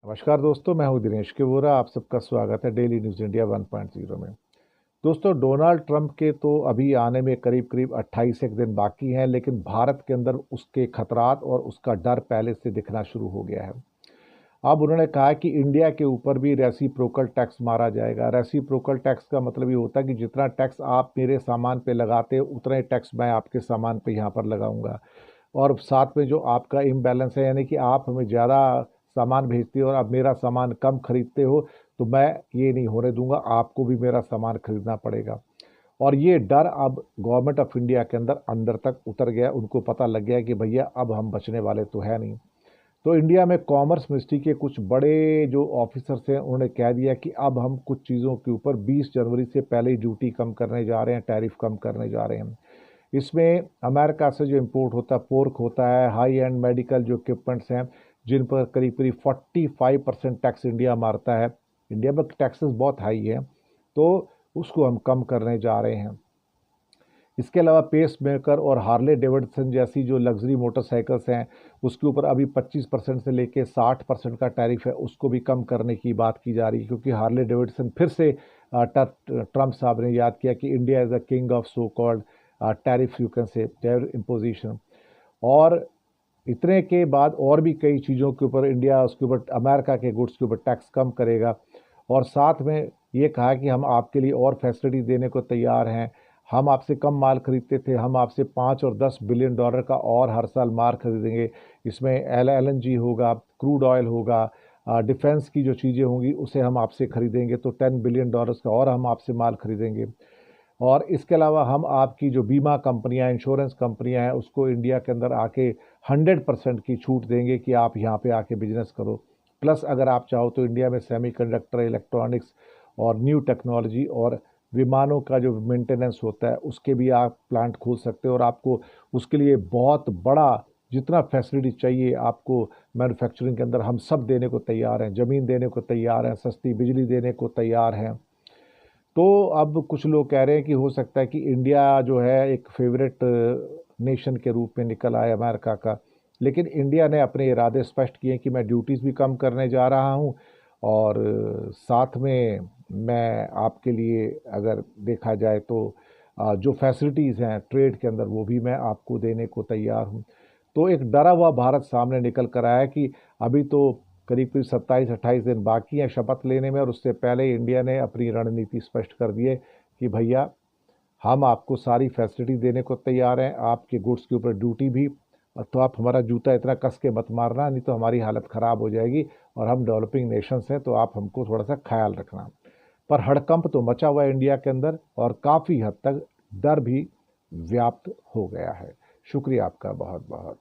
नमस्कार दोस्तों, मैं हूं दिनेश के वोरा। आप सबका स्वागत है डेली न्यूज़ इंडिया 1.0 में। दोस्तों, डोनाल्ड ट्रंप के तो अभी आने में करीब करीब 28 एक दिन बाकी हैं, लेकिन भारत के अंदर उसके खतरात और उसका डर पहले से दिखना शुरू हो गया है। अब उन्होंने कहा कि इंडिया के ऊपर भी रेसिप्रोकल टैक्स मारा जाएगा। रेसिप्रोकल टैक्स का मतलब ये होता है कि जितना टैक्स आप मेरे सामान पे लगाते हो उतना ही टैक्स मैं आपके सामान पे यहाँ पर लगाऊंगा। और साथ में जो आपका इम्बैलेंस है, यानी कि आप हमें ज़्यादा सामान भेजते हो और आप मेरा सामान कम खरीदते हो, तो मैं ये नहीं होने दूंगा, आपको भी मेरा सामान खरीदना पड़ेगा। और ये डर अब गवर्नमेंट ऑफ इंडिया के अंदर अंदर तक उतर गया। उनको पता लग गया कि भैया अब हम बचने वाले तो है नहीं। तो इंडिया में कॉमर्स मिनिस्ट्री के कुछ बड़े जो ऑफिसर्स हैं उन्होंने कह दिया कि अब हम कुछ चीज़ों के ऊपर 20 जनवरी से पहले ही ड्यूटी कम करने जा रहे हैं, टैरिफ कम करने जा रहे हैं। इसमें अमेरिका से जो इंपोर्ट होता है, पोर्क होता है, हाई एंड मेडिकल जो इक्विपमेंट्स हैं, जिन पर करीब करीब 45% टैक्स इंडिया मारता है। इंडिया में टैक्सेस बहुत हाई है, तो उसको हम कम करने जा रहे हैं। इसके अलावा पेस मेकर और हार्ले डेविडसन जैसी जो लग्जरी मोटरसाइकिल्स हैं, उसके ऊपर अभी 25% से लेके 60% का टैरिफ है, उसको भी कम करने की बात की जा रही है। क्योंकि हार्ले डेविडसन फिर से ट्रंप साहब ने याद किया कि India is a king of so called tariff, you can say tariff imposition. और इतने के बाद और भी कई चीज़ों के ऊपर इंडिया उसके ऊपर अमेरिका के गुड्स के ऊपर टैक्स कम करेगा। और साथ में ये कहा कि हम आपके लिए और फैसिलिटी देने को तैयार हैं। हम आपसे कम माल खरीदते थे, हम आपसे 5 और 10 बिलियन डॉलर का और हर साल माल खरीदेंगे। इसमें LNG होगा, क्रूड ऑयल होगा, डिफेंस की जो चीज़ें होंगी उसे हम आपसे खरीदेंगे, तो 10 बिलियन डॉलर्स का और हम आपसे माल खरीदेंगे। और इसके अलावा हम आपकी जो बीमा कंपनियां, इंश्योरेंस कंपनियां हैं, उसको इंडिया के अंदर आके 100% की छूट देंगे कि आप यहाँ पे आके बिजनेस करो। प्लस अगर आप चाहो तो इंडिया में सेमीकंडक्टर, इलेक्ट्रॉनिक्स और न्यू टेक्नोलॉजी और विमानों का जो मेंटेनेंस होता है उसके भी आप प्लांट खोल सकते हो। और आपको उसके लिए बहुत बड़ा जितना फैसिलिटी चाहिए आपको मैन्युफैक्चरिंग के अंदर, हम सब देने को तैयार हैं। ज़मीन देने को तैयार हैं, सस्ती बिजली देने को तैयार हैं। तो अब कुछ लोग कह रहे हैं कि हो सकता है कि इंडिया जो है एक फेवरेट नेशन के रूप में निकल आए अमेरिका का। लेकिन इंडिया ने अपने इरादे स्पष्ट किए कि मैं ड्यूटीज़ भी कम करने जा रहा हूं, और साथ में मैं आपके लिए अगर देखा जाए तो जो फैसिलिटीज़ हैं ट्रेड के अंदर वो भी मैं आपको देने को तैयार हूं। तो एक डरा हुआ भारत सामने निकल कर आया कि अभी तो करीब करीब 27-28 दिन बाकी हैं शपथ लेने में, और उससे पहले इंडिया ने अपनी रणनीति स्पष्ट कर दी है कि भैया हम आपको सारी फैसिलिटी देने को तैयार हैं, आपके गुड्स के ऊपर ड्यूटी भी। तो आप हमारा जूता इतना कस के मत मारना, नहीं तो हमारी हालत ख़राब हो जाएगी। और हम डेवलपिंग नेशंस हैं, तो आप हमको थोड़ा सा ख्याल रखना। पर हड़कंप तो मचा हुआ है इंडिया के अंदर, और काफ़ी हद तक डर भी व्याप्त हो गया है। शुक्रिया आपका बहुत बहुत।